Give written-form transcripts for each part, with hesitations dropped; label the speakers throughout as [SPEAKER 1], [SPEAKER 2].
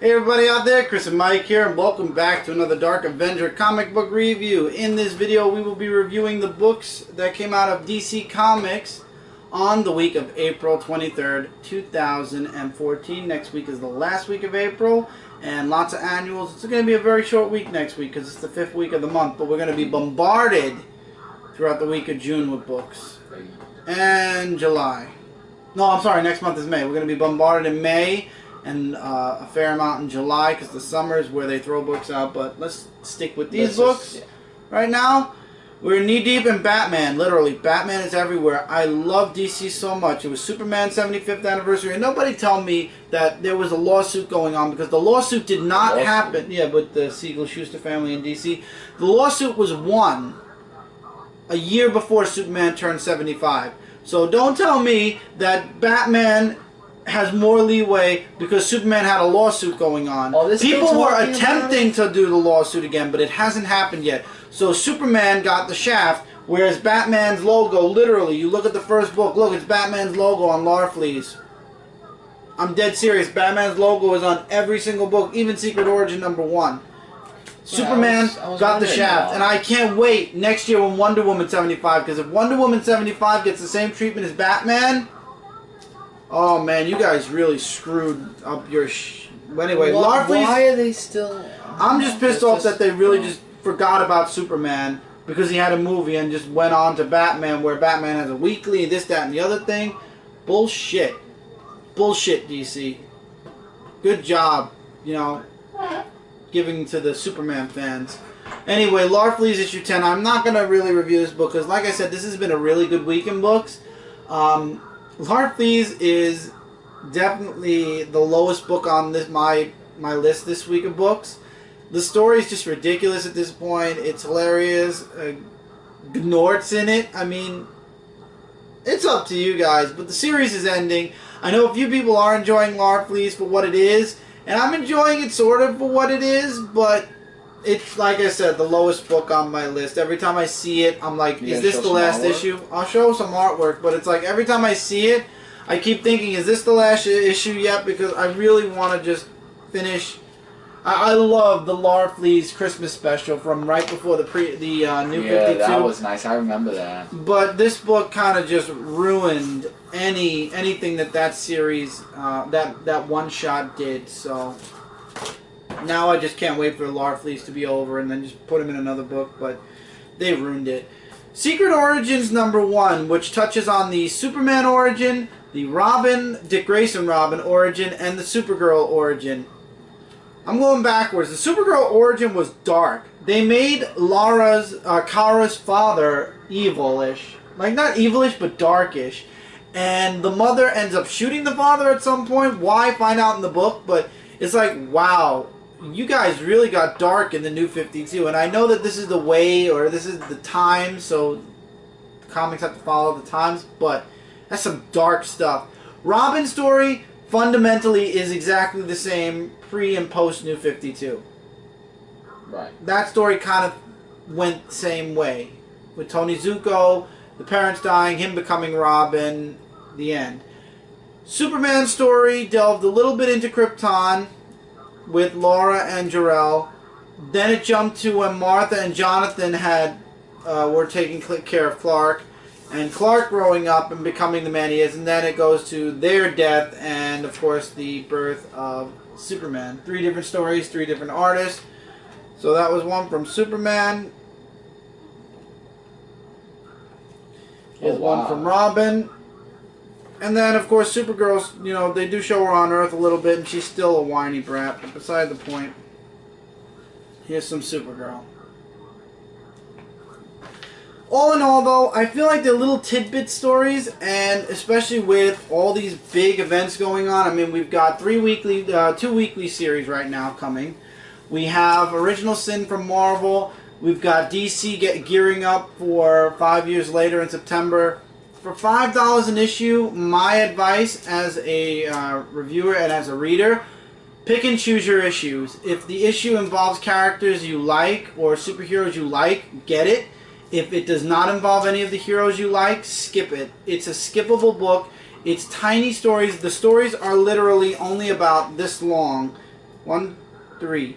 [SPEAKER 1] Hey everybody out there, Chris and Mike here, and welcome back to another Dark Avenger Comic Book review. In this video we will be reviewing the books that came out of DC Comics on the week of April 23rd, 2014. Next week is the last week of April, and lots of annuals. It's going to be a very short week next week because it's the 5th week of the month, but we're going to be bombarded throughout the week of June with books. And July. No, I'm sorry, next month is May. We're going to be bombarded in May and a fair amount in July because the summer is where they throw books out. But let's stick with these books right now. We're knee deep in Batman, literally. Batman is everywhere. I love DC so much. It was Superman's 75th anniversary, and nobody tell me that there was a lawsuit going on, because the lawsuit did not happen. Yeah, with the Siegel-Schuster family in DC. The lawsuit was won a year before Superman turned 75. So don't tell me that Batman has more leeway because Superman had a lawsuit going on. People were attempting to do the lawsuit again, but it hasn't happened yet. So Superman got the shaft, whereas Batman's logo, literally, you look at the first book, look, it's Batman's logo on Larfleeze. I'm dead serious. Batman's logo is on every single book, even Secret Origin #1. Superman got the shaft, and I can't wait next year when Wonder Woman 75, because if Wonder Woman 75 gets the same treatment as Batman, oh man, you guys really screwed up your anyway, Larfleeze.
[SPEAKER 2] Why are they still...
[SPEAKER 1] I'm just pissed off that they really just forgot about Superman because he had a movie and just went on to Batman, where Batman has a weekly, this, that, and the other thing. Bullshit. Bullshit, DC. Good job, you know, giving to the Superman fans. Anyway, Larfleeze issue 10. I'm not going to really review this book because, like I said, this has been a really good week in books. Larfleeze is definitely the lowest book on this my list this week of books. The story is just ridiculous at this point. It's hilarious. Gnort's in it. I mean, it's up to you guys, but the series is ending. I know a few people are enjoying Larfleeze for what it is, and I'm enjoying it sort of for what it is, but it's, like I said, the lowest book on my list. Every time I see it, I'm like, is this the last issue? I'll show some artwork, but it's like every time I see it, I keep thinking, is this the last issue yet? Because I really want to just finish. I love the Larfleeze Christmas special from right before the New 52.
[SPEAKER 2] Yeah, that was nice. I remember that.
[SPEAKER 1] But this book kind of just ruined anything that series, that one shot did. So now I just can't wait for Larfleeze to be over and then just put him in another book. But they ruined it. Secret Origins #1, which touches on the Superman origin, the Dick Grayson Robin origin, and the Supergirl origin. I'm going backwards. The Supergirl origin was dark. They made Kara's father evil-ish. Like, not evilish, but darkish. And the mother ends up shooting the father at some point. Why? Find out in the book. But it's like, wow, you guys really got dark in the New 52. And I know that this is the way, or this is the time, so comics have to follow the times. But that's some dark stuff. Robin's story fundamentally is exactly the same pre and post New 52.
[SPEAKER 2] Right. That
[SPEAKER 1] story kind of went the same way. With Tony Zuko, the parents dying, him becoming Robin, the end. Superman's story delved a little bit into Krypton with Laura and Jor-El. Then it jumped to when Martha and Jonathan were taking care of Clark. And Clark growing up and becoming the man he is, and then it goes to their death and, of course, the birth of Superman. 3 different stories, 3 different artists. So that was one from Superman. Here's one from Robin. And then, of course, Supergirl's, you know, they do show her on Earth a little bit, and she's still a whiny brat. But beside the point, here's some Supergirl. All in all, though, I feel like they're little tidbit stories, and especially with all these big events going on. I mean, we've got 2 weekly series right now coming. We have Original Sin from Marvel. We've got DC gearing up for 5 years later in September. For $5 an issue, my advice as a reviewer and as a reader, pick and choose your issues. If the issue involves characters you like or superheroes you like, get it. If it does not involve any of the heroes you like, skip it. It's a skippable book. It's tiny stories. The stories are literally only about this long. 1, 3,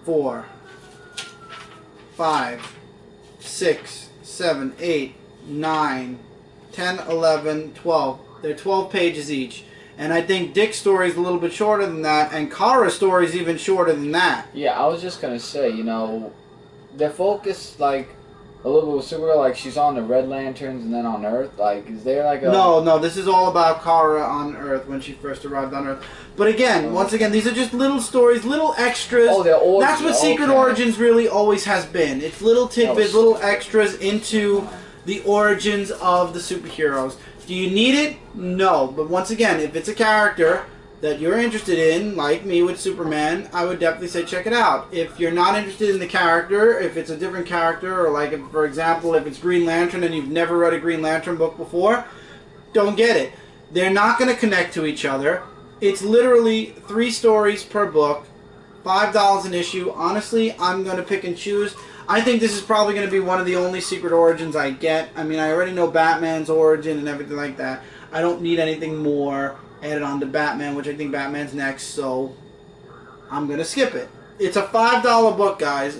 [SPEAKER 1] 4, 5, 6, 7, 8, 9, 10, 11, 12. They're 12 pages each. And I think Dick's story is a little bit shorter than that, and Kara's story is even shorter than that.
[SPEAKER 2] Yeah, I was just gonna say, you know, they're focused like a little bit with Supergirl, like she's on the Red Lanterns and then on Earth. Like, is there like a...
[SPEAKER 1] No, this is all about Kara on Earth when she first arrived on Earth. But again, once again, these are just little stories, little extras.
[SPEAKER 2] Oh, they're origins.
[SPEAKER 1] That's what Secret Origins really always has been. It's little tidbits, little extras into the origins of the superheroes. Do you need it? No. But once again, if it's a character that you're interested in, like me with Superman, I would definitely say check it out. If you're not interested in the character, if it's a different character, or like, if, for example, if it's Green Lantern and you've never read a Green Lantern book before, don't get it. They're not going to connect to each other. It's literally 3 stories per book, $5 an issue. Honestly, I'm going to pick and choose. I think this is probably going to be one of the only Secret Origins I get. I mean, I already know Batman's origin and everything like that. I don't need anything more added on to Batman, which I think Batman's next, so I'm going to skip it. It's a $5 book, guys.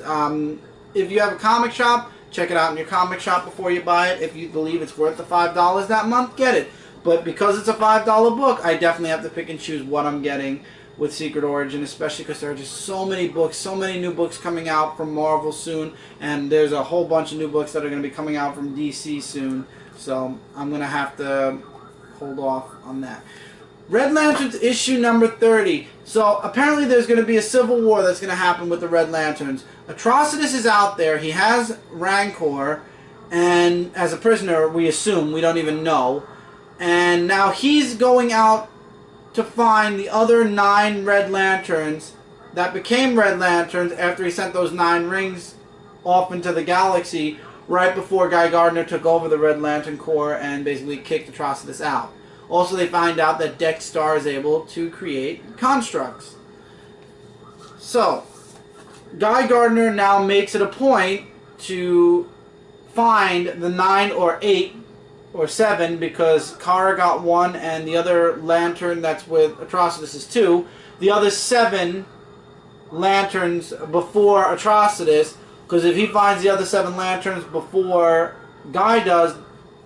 [SPEAKER 1] If you have a comic shop, check it out in your comic shop before you buy it. If you believe it's worth the $5 that month, get it. But because it's a $5 book, I definitely have to pick and choose what I'm getting with Secret Origin, especially because there are just so many books, so many new books coming out from Marvel soon, and there's a whole bunch of new books that are going to be coming out from DC soon, so I'm going to have to hold off on that. Red Lanterns issue number 30. So apparently there's going to be a civil war that's going to happen with the Red Lanterns. Atrocitus is out there. He has Rancor, and as a prisoner, we assume, we don't even know, and now he's going out to find the other 9 Red Lanterns that became Red Lanterns after he sent those 9 rings off into the galaxy right before Guy Gardner took over the Red Lantern Corps and basically kicked Atrocitus out. Also, they find out that Dexter is able to create constructs. So, Guy Gardner now makes it a point to find the 9 or 8 or 7, because Kara got 1 and the other lantern that's with Atrocitus is 2. The other 7 lanterns before Atrocitus, because if he finds the other 7 lanterns before Guy does,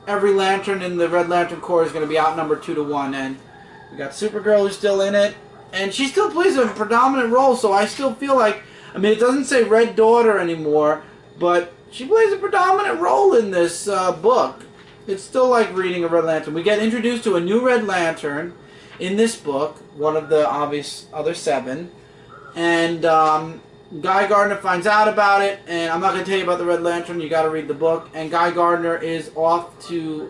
[SPEAKER 1] every lantern in the Red Lantern Corps is going to be outnumbered 2-1. And we got Supergirl who's still in it, and she still plays a predominant role, so I still feel like, I mean, it doesn't say Red Daughter anymore, but she plays a predominant role in this book. It's still like reading a Red Lantern. We get introduced to a new Red Lantern in this book, one of the obvious other 7. And Guy Gardner finds out about it, and I'm not going to tell you about the Red Lantern, you got to read the book. And Guy Gardner is off to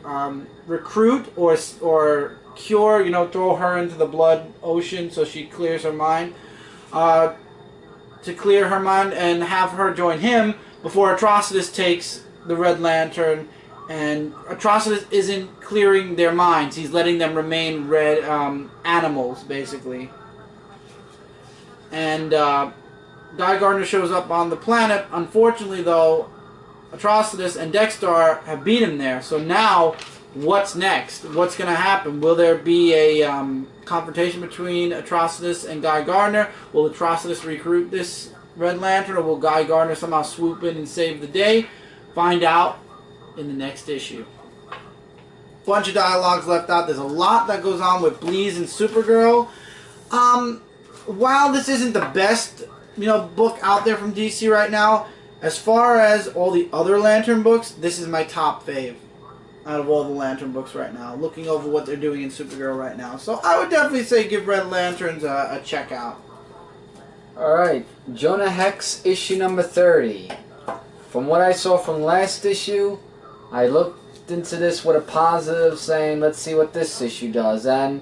[SPEAKER 1] recruit or cure, you know, throw her into the blood ocean so she clears her mind. To clear her mind and have her join him before Atrocitus takes the Red Lantern. And Atrocitus isn't clearing their minds. He's letting them remain red animals, basically. And Guy Gardner shows up on the planet. Unfortunately, though, Atrocitus and Dexter have beat him there. So now, what's next? What's going to happen? Will there be a confrontation between Atrocitus and Guy Gardner? Will Atrocitus recruit this Red Lantern, or will Guy Gardner somehow swoop in and save the day? Find out in the next issue. Bunch of dialogues left out. There's a lot that goes on with Bleeze and Supergirl. While this isn't the best, you know, book out there from DC right now, as far as all the other Lantern books, this is my top fave out of all the Lantern books right now, looking over what they're doing in Supergirl right now. So I would definitely say give Red Lanterns a check out.
[SPEAKER 2] Alright, Jonah Hex issue number 30. From what I saw from last issue, I looked into this with a positive, saying, let's see what this issue does. And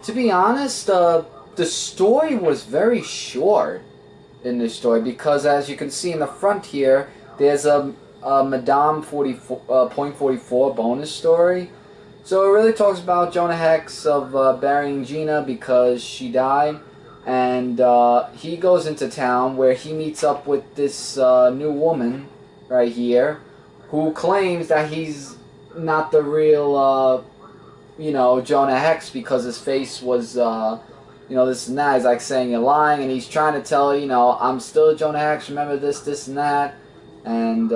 [SPEAKER 2] to be honest, the story was very short in this story, because as you can see in the front here, there's a Madame 44.44 bonus story. So it really talks about Jonah Hex of burying Gina because she died. And he goes into town where he meets up with this new woman right here, who claims that he's not the real, you know, Jonah Hex, because his face was you know, this and that. He's like saying you're lying, and he's trying to tell, you know, I'm still Jonah Hex, remember this, this, and that. And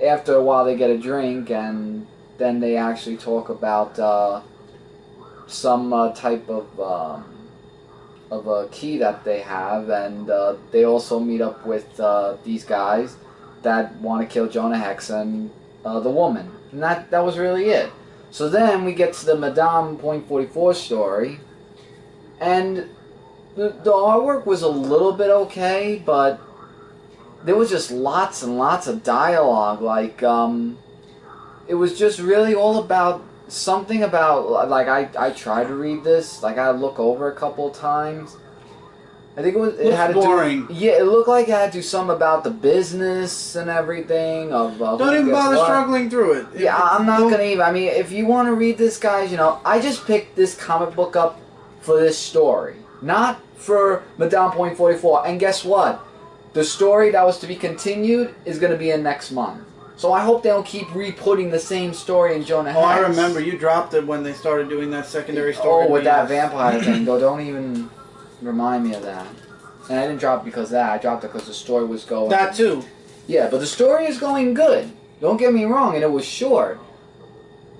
[SPEAKER 2] after a while they get a drink, and then they actually talk about some type of a key that they have, and they also meet up with these guys that want to kill Jonah Hex and the woman. And that was really it. So then we get to the Madame .44 story, and the artwork was a little bit okay, but there was just lots and lots of dialogue. Like, it was just really all about something about, like, I tried to read this, like, I look over a couple of times. I think it had to
[SPEAKER 1] boring.
[SPEAKER 2] Yeah, it looked like it had to do something about the business and everything. Don't
[SPEAKER 1] even bother struggling through it.
[SPEAKER 2] Yeah, I'm not gonna even. I mean, if you want to read this, guys, you know, I just picked this comic book up for this story, not for Madame .44. And guess what? The story that was to be continued is gonna be in next month. So I hope they don't keep re-putting the same story in Jonah Hex.
[SPEAKER 1] Oh, I remember. You dropped it when they started doing that secondary story.
[SPEAKER 2] Oh, with that vampire thing. Don't even remind me of that. And I didn't drop it because of that. I dropped it because the story was going...
[SPEAKER 1] That too.
[SPEAKER 2] Yeah, but the story is going good. Don't get me wrong, and it was short.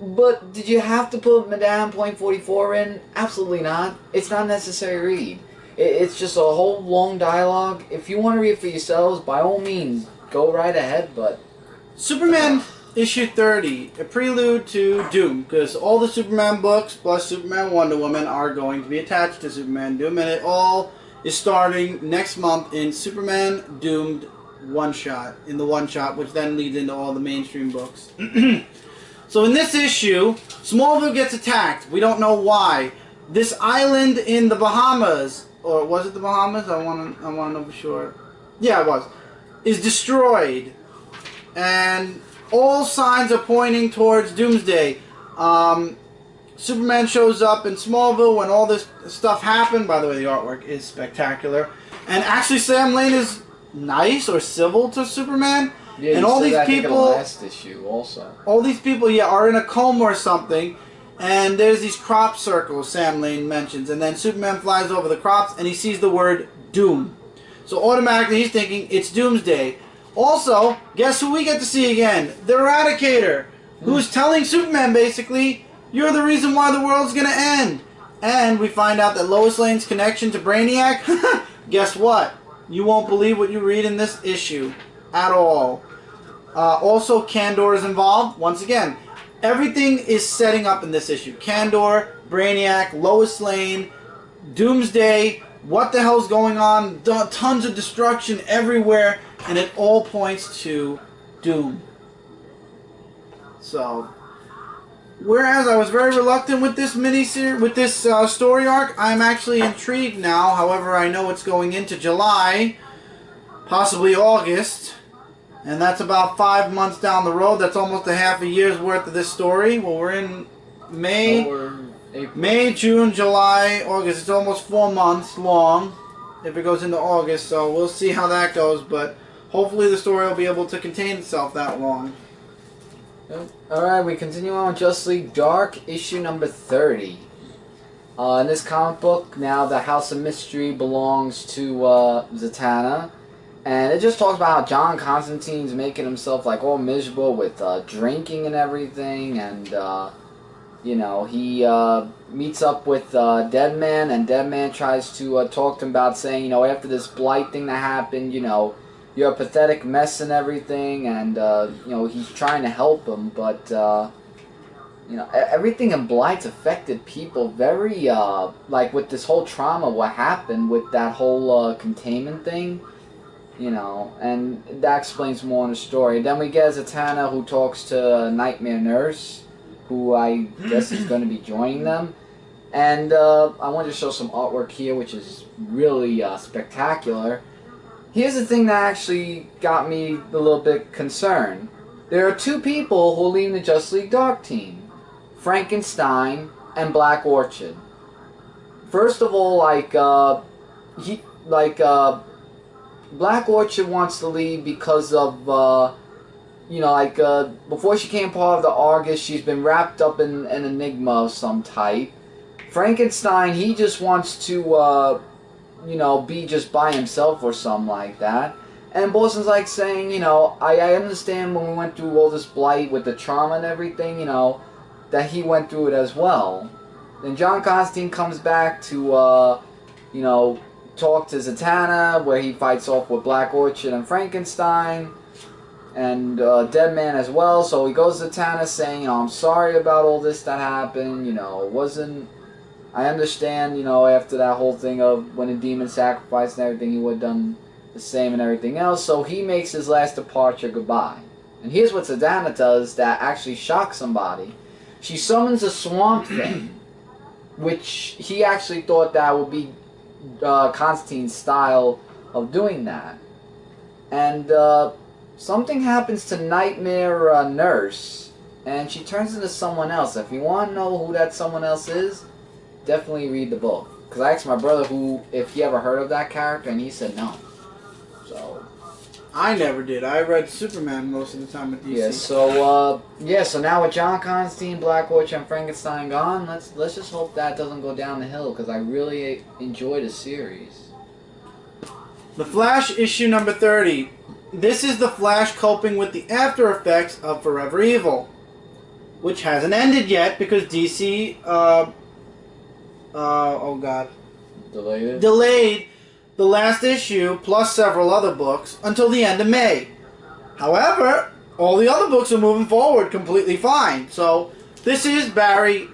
[SPEAKER 2] But did you have to put Madame .44 in? Absolutely not. It's not a necessary read. It's just a whole long dialogue. If you want to read it for yourselves, by all means, go right ahead, but...
[SPEAKER 1] Superman issue 30, a prelude to Doom, because all the Superman books plus Superman Wonder Woman are going to be attached to Superman Doom, and it all is starting next month in Superman Doomed one-shot, which then leads into all the mainstream books. So in this issue, Smallville gets attacked. We don't know why. This island in the Bahamas, or was it the Bahamas? I want to know for sure. Yeah, it was. Is destroyed. And all signs are pointing towards Doomsday. Superman shows up in Smallville when all this stuff happened. By the way, the artwork is spectacular. And actually, Sam Lane is nice or civil to Superman.
[SPEAKER 2] Yeah,
[SPEAKER 1] and all these people,
[SPEAKER 2] last issue also.
[SPEAKER 1] All these people, yeah, are in a coma or something. And there's these crop circles Sam Lane mentions. And then Superman flies over the crops and he sees the word Doom. So automatically he's thinking it's Doomsday. Also, guess who we get to see again? The Eradicator, who's telling Superman, basically, you're the reason why the world's going to end. And we find out that Lois Lane's connection to Brainiac, guess what? You won't believe what you read in this issue at all. Also, Kandor is involved. Once again, everything is setting up in this issue. Kandor, Brainiac, Lois Lane, Doomsday, what the hell's going on? Tons of destruction everywhere. And it all points to Doom. So, whereas I was very reluctant with this miniseries, with this story arc, I'm actually intrigued now. However, I know it's going into July, possibly August, and that's about 5 months down the road. That's almost a half a year's worth of this story. Well, we're in May, June, July, August. It's almost 4 months long if it goes into August. So we'll see how that goes, but hopefully the story will be able to contain itself that long.
[SPEAKER 2] Alright, we continue on with Justice League Dark, issue number 30. In this comic book, now the House of Mystery belongs to Zatanna. And it just talks about how John Constantine's making himself like all miserable with drinking and everything. And, you know, he meets up with Deadman, and Deadman tries to talk to him about saying, you know, after this blight thing that happened, you know, you're a pathetic mess and everything, and, you know, he's trying to help him, but, you know, everything in Blight's affected people very, like, with this whole trauma, what happened with that whole, containment thing, you know, and that explains more in the story. Then we get Zatanna, who talks to Nightmare Nurse, who I guess is going to be joining them, and, I wanted to show some artwork here, which is really, spectacular. Here's the thing that actually got me a little bit concerned. There are two people who are leaving the Justice League Dark team. Frankenstein and Black Orchid. First of all, Black Orchid wants to leave because of, you know, before she became part of the Argus, she's been wrapped up in an enigma of some type. Frankenstein, he just wants to, you know, be just by himself or something like that. And Boston's like saying, you know, I understand when we went through all this blight with the trauma and everything, you know, that he went through it as well. Then John Constantine comes back to, you know, talk to Zatanna, where he fights off with Black Orchid and Frankenstein, and Deadman as well. So he goes to Zatanna saying, you know, I'm sorry about all this that happened, you know, it wasn't... I understand, you know, after that whole thing of when the demon sacrificed and everything, he would have done the same and everything else. So he makes his last departure goodbye. And here's what Zatanna does that actually shocks somebody. She summons a swamp thing, which he actually thought that would be Constantine's style of doing that. And something happens to Nightmare Nurse, and she turns into someone else. If you want to know who that someone else is, definitely read the book. Because I asked my brother if he ever heard of that character, and he said no. So
[SPEAKER 1] I never did. I read Superman most of the time with DC.
[SPEAKER 2] So now with John Constantine, Black Orchid, and Frankenstein gone, let's just hope that doesn't go down the hill, because I really enjoy the series.
[SPEAKER 1] The Flash issue number 30. This is the Flash coping with the after effects of Forever Evil, which hasn't ended yet because DC delayed the last issue plus several other books until the end of May. However, all the other books are moving forward completely fine. So this is Barry,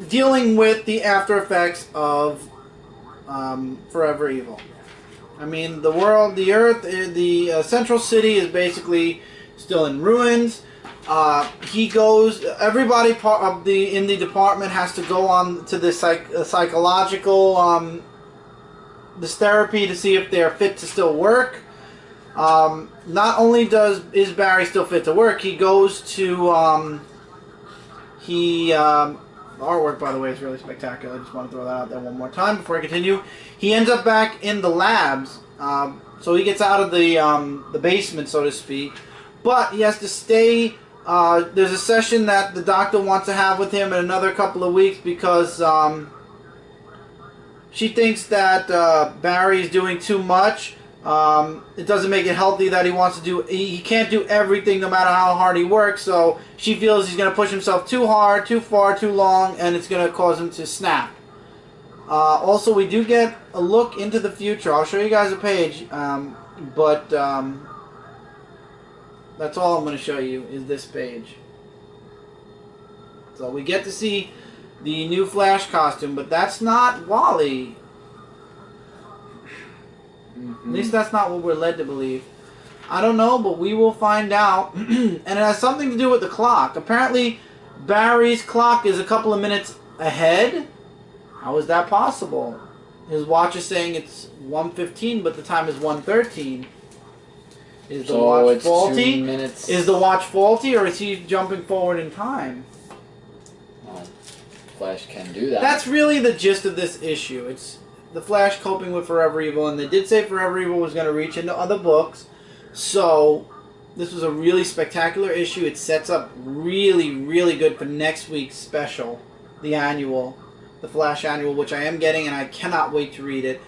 [SPEAKER 1] dealing with the after effects of Forever Evil. I mean, the world, the Earth, the Central City is basically still in ruins. Everybody in the department has to go on to this psychological this therapy to see if they're fit to still work. Not only is Barry still fit to work, he goes to the artwork, by the way, is really spectacular. I just want to throw that out there one more time before I continue. He ends up back in the labs, so he gets out of the basement, so to speak. But he has to stay. There's a session that the doctor wants to have with him in another couple of weeks because she thinks that Barry's doing too much. It doesn't make it healthy that he wants to do. He can't do everything no matter how hard he works. So she feels he's going to push himself too hard, too far, too long, and it's going to cause him to snap. Also, we do get a look into the future. I'll show you guys a page, but that's all I'm going to show you is this page. So we get to see the new Flash costume, but that's not Wally. At least that's not what we're led to believe. I don't know, but we will find out. And it has something to do with the clock. Apparently, Barry's clock is a couple of minutes ahead. How is that possible? His watch is saying it's 1:15, but the time is 1:13. Is the watch faulty?
[SPEAKER 2] 2 minutes.
[SPEAKER 1] Is the watch faulty, or is he jumping forward in time?
[SPEAKER 2] Well, Flash can do that.
[SPEAKER 1] That's really the gist of this issue. It's the Flash coping with Forever Evil, and they did say Forever Evil was going to reach into other books. So this was a really spectacular issue. It sets up really, really good for next week's special, the annual, the Flash annual, which I am getting, and I cannot wait to read it.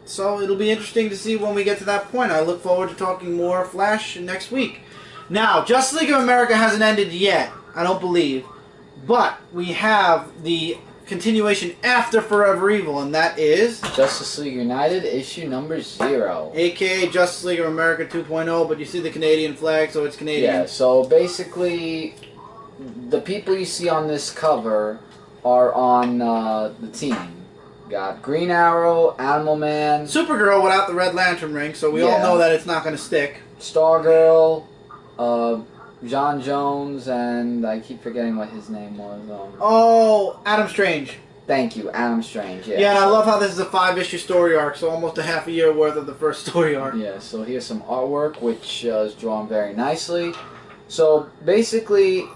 [SPEAKER 1] So it'll be interesting to see when we get to that point. I look forward to talking more Flash next week. Now, Justice League of America hasn't ended yet, I don't believe, but we have the continuation after Forever Evil, and that is
[SPEAKER 2] Justice League United issue number 0,
[SPEAKER 1] aka Justice League of America 2.0, but you see the Canadian flag, so it's Canadian.
[SPEAKER 2] Yeah, so basically the people you see on this cover are on the team. Got Green Arrow, Animal Man,
[SPEAKER 1] Supergirl without the Red Lantern ring, so we all know that it's not going to stick.
[SPEAKER 2] Stargirl, John Jones, and I keep forgetting what his name was.
[SPEAKER 1] Oh, Adam Strange.
[SPEAKER 2] Thank you, Adam Strange. Yeah,
[SPEAKER 1] yeah, and I love how this is a 5-issue story arc, so almost a half a year worth of the first story arc.
[SPEAKER 2] Yeah, so here's some artwork, which is drawn very nicely. So basically,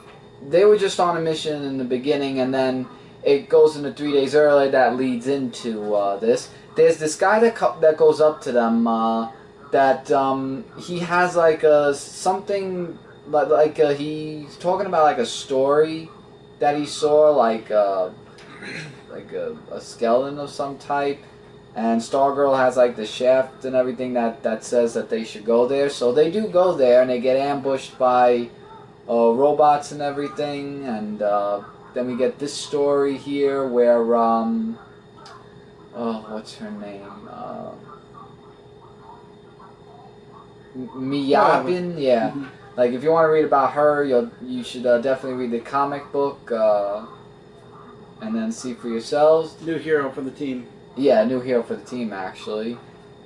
[SPEAKER 2] they were just on a mission in the beginning, and then it goes into 3 days earlier that leads into this. There's this guy that goes up to them that he has like a something like he's talking about like a story that he saw, like a skeleton of some type, and Stargirl has like the shaft and everything that says that they should go there. So they do go there, and they get ambushed by robots and everything, and then we get this story here where what's her name? Miyabin, yeah.
[SPEAKER 1] Mm-hmm.
[SPEAKER 2] Like, if you want to read about her, you should definitely read the comic book, and then see for yourselves.
[SPEAKER 1] New hero for the team.
[SPEAKER 2] Yeah, new hero for the team, actually.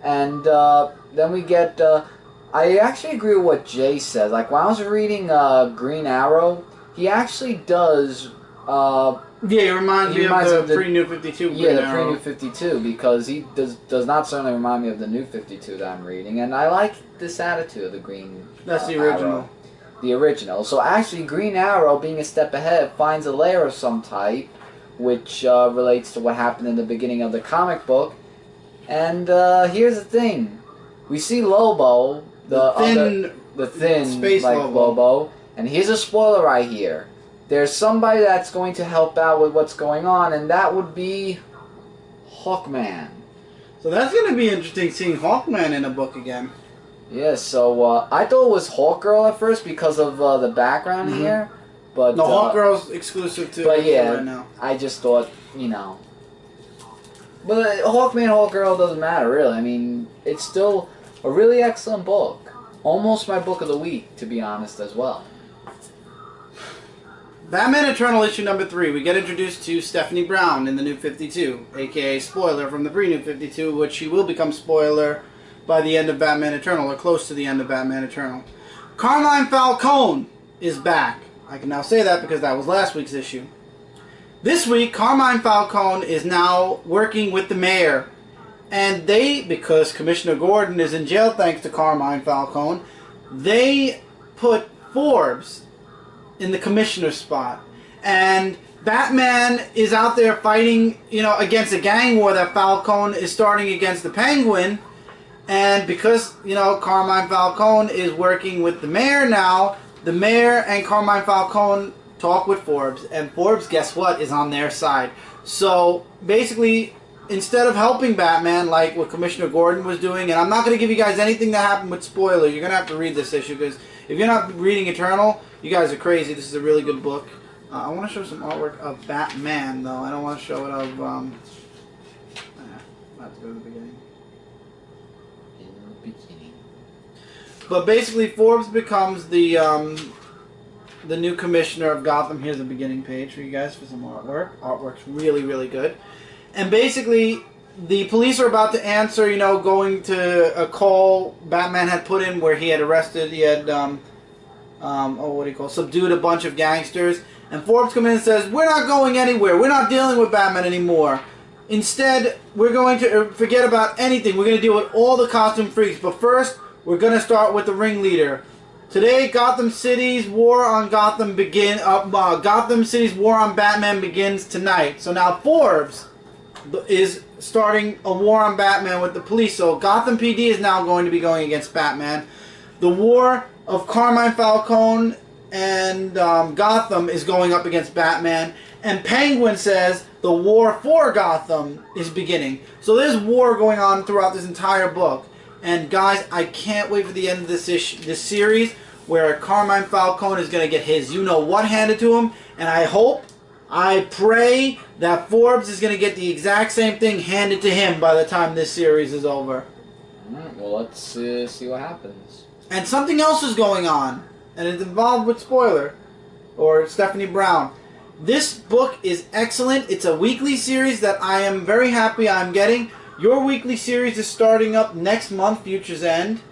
[SPEAKER 2] And then we get... I actually agree with what Jay says. Like, when I was reading Green Arrow, he actually does...
[SPEAKER 1] yeah, he reminds me of the pre-New 52.
[SPEAKER 2] Yeah, the pre-New 52, because he does not certainly remind me of the New 52 that I'm reading. And I like this attitude of the Green
[SPEAKER 1] That's the original.
[SPEAKER 2] Arrow. The original. So actually, Green Arrow, being a step ahead, finds a lair of some type, which relates to what happened in the beginning of the comic book. And here's the thing. We see Lobo, the thin
[SPEAKER 1] space
[SPEAKER 2] like
[SPEAKER 1] Lobo.
[SPEAKER 2] And here's a spoiler right here. There's somebody that's going to help out with what's going on, and that would be Hawkman.
[SPEAKER 1] So that's going to be interesting, seeing Hawkman in a book again.
[SPEAKER 2] Yeah, so I thought it was Hawkgirl at first because of the background here. But
[SPEAKER 1] no, Hawkgirl's exclusive to right now.
[SPEAKER 2] I just thought, But Hawkman, Hawkgirl doesn't matter, really. I mean, it's still a really excellent book. Almost my book of the week, to be honest, as well.
[SPEAKER 1] Batman Eternal issue number 3. We get introduced to Stephanie Brown in the New 52, aka spoiler from the pre-New 52, which she will become spoiler by the end of Batman Eternal, or close to the end of Batman Eternal. Carmine Falcone is back. I can now say that because that was last week's issue. This week, Carmine Falcone is now working with the mayor. And because Commissioner Gordon is in jail thanks to Carmine Falcone, they put Forbes in the commissioner's spot. And Batman is out there fighting, against a gang war that Falcone is starting against the Penguin. And because, Carmine Falcone is working with the mayor now, the mayor and Carmine Falcone talk with Forbes. And Forbes, guess what, is on their side. So, basically, instead of helping Batman like what Commissioner Gordon was doing, and I'm not going to give you guys anything that happened with spoilers. You're going to have to read this issue, because if you're not reading Eternal, you guys are crazy. This is a really good book. I want to show some artwork of Batman, though. I don't want to show it of... I have to go to the beginning. But basically, Forbes becomes the new commissioner of Gotham. Here's the beginning page for you guys for some artwork. Artwork's really, really good. And basically, the police are about to answer, going to a call Batman had put in where he had arrested, subdued a bunch of gangsters. And Forbes comes in and says, we're not going anywhere. We're not dealing with Batman anymore. Instead, we're going to forget about anything. We're going to deal with all the costume freaks. But first, we're going to start with the ringleader. Today, Gotham City's war on Gotham Gotham City's war on Batman begins tonight. So now Forbes is starting a war on Batman with the police. So Gotham PD is now going to be going against Batman. The war of Carmine Falcone and Gotham is going up against Batman. And Penguin says the war for Gotham is beginning. So there's war going on throughout this entire book. And guys, I can't wait for the end of this series where Carmine Falcone is going to get his you-know-what handed to him. And I pray that Forbes is going to get the exact same thing handed to him by the time this series is over.
[SPEAKER 2] Alright, well, let's see what happens.
[SPEAKER 1] And something else is going on. And it's involved with spoiler. Or Stephanie Brown. This book is excellent. It's a weekly series that I am very happy I'm getting. Your weekly series is starting up next month, Future's End.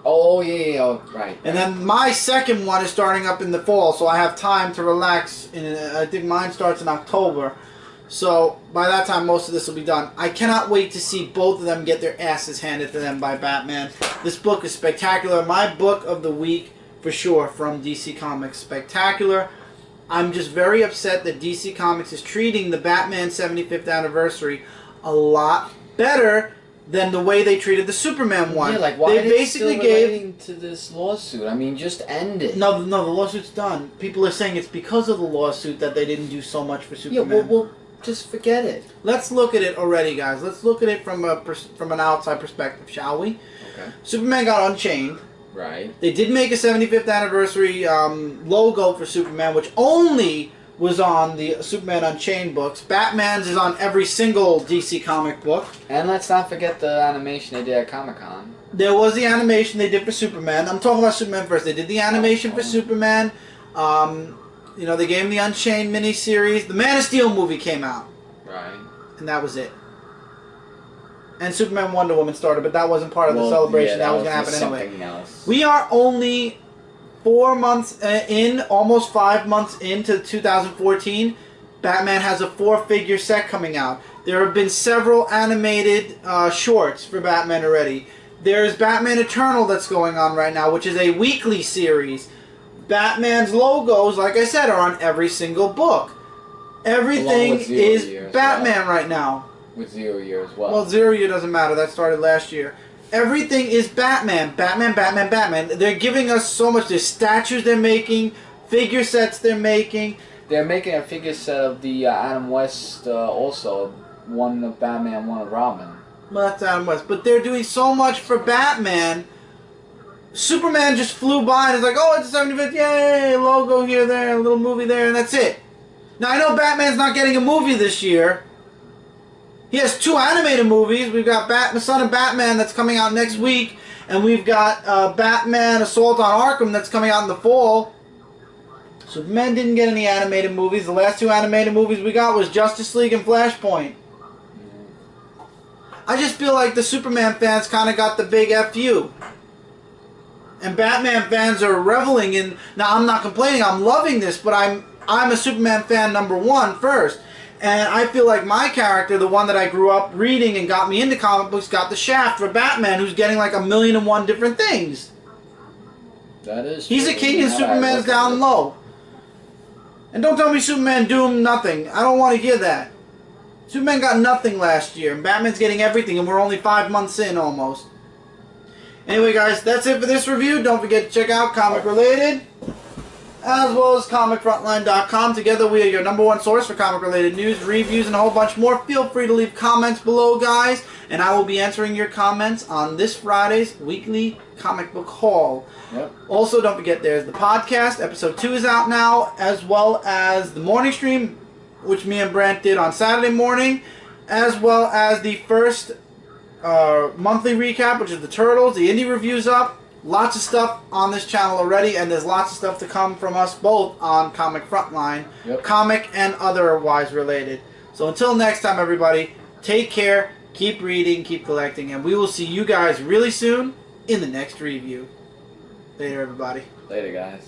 [SPEAKER 2] Oh, yeah, oh, right.
[SPEAKER 1] And then my second one is starting up in the fall, so I have time to relax. I think mine starts in October. So by that time, most of this will be done. I cannot wait to see both of them get their asses handed to them by Batman. This book is spectacular. My book of the week, for sure, from DC Comics. Spectacular. I'm just very upset that DC Comics is treating the Batman 75th anniversary a lot better than the way they treated the Superman one.
[SPEAKER 2] Yeah, like why
[SPEAKER 1] they
[SPEAKER 2] are they
[SPEAKER 1] basically
[SPEAKER 2] still relating to this lawsuit? I mean, just end it.
[SPEAKER 1] No, the lawsuit's done. People are saying it's because of the lawsuit that they didn't do so much for Superman.
[SPEAKER 2] Yeah, well, just forget it.
[SPEAKER 1] Let's look at it already, guys. Let's look at it from an outside perspective, shall we?
[SPEAKER 2] Okay.
[SPEAKER 1] Superman got Unchained.
[SPEAKER 2] Right.
[SPEAKER 1] They did make a 75th anniversary logo for Superman, which only was on the Superman Unchained books. Batman's is on every single DC comic book.
[SPEAKER 2] And let's not forget the animation they did at Comic-Con.
[SPEAKER 1] There was the animation they did for Superman. I'm talking about Superman first. They did the animation for Superman. You know, they gave him the Unchained miniseries. The Man of Steel movie came out.
[SPEAKER 2] Right.
[SPEAKER 1] And that was it. And Superman Wonder Woman started, but that wasn't part of the celebration.
[SPEAKER 2] Yeah,
[SPEAKER 1] that was going to happen anyway.
[SPEAKER 2] Something else.
[SPEAKER 1] We are only 4 months in, almost 5 months into 2014. Batman has a 4-figure set coming out. There have been several animated shorts for Batman already. There's Batman Eternal that's going on right now, which is a weekly series. Batman's logos, like I said, are on every single book. Everything is Batman right now.
[SPEAKER 2] With 0 Year as well.
[SPEAKER 1] Well, 0 Year doesn't matter. That started last year. Everything is Batman. Batman, Batman, Batman. They're giving us so much. There's statues they're making, figure sets they're making.
[SPEAKER 2] They're making a figure set of the Adam West also. One of Batman, one of Robin.
[SPEAKER 1] Well, that's Adam West. But they're doing so much for Batman. Superman just flew by and is like, oh, it's a 75th, yay, logo here, there, a little movie there, and that's it. Now, I know Batman's not getting a movie this year. He has 2 animated movies. We've got Son of Batman that's coming out next week, and we've got Batman Assault on Arkham that's coming out in the fall. Superman didn't get any animated movies. The last 2 animated movies we got was Justice League and Flashpoint. I just feel like the Superman fans kind of got the big FU. And Batman fans are reveling in... Now, I'm not complaining. I'm loving this, but I'm a Superman fan #1 first. And I feel like my character, the one that I grew up reading and got me into comic books, got the shaft for Batman, who's getting like 1,000,001 different things.
[SPEAKER 2] That is
[SPEAKER 1] He's a king and Superman's down low. And don't tell me Superman doomed nothing. I don't want to hear that. Superman got nothing last year, and Batman's getting everything, and we're only 5 months in almost. Anyway, guys, that's it for this review. Don't forget to check out Comic Related, as well as ComicFrontline.com. Together, we are your #1 source for comic-related news, reviews, and a whole bunch more. Feel free to leave comments below, guys, and I will be answering your comments on this Friday's weekly comic book haul.
[SPEAKER 2] Yep.
[SPEAKER 1] Also, don't forget, there's the podcast. Episode 2 is out now, as well as the morning stream, which me and Brent did on Saturday morning, as well as the first monthly recap, which is the Turtles. The indie review's up. Lots of stuff on this channel already, and there's lots of stuff to come from us both on Comic Frontline, comic and otherwise related. So until next time, everybody, take care, keep reading, keep collecting, and we will see you guys really soon in the next review. Later, everybody.
[SPEAKER 2] Later, guys.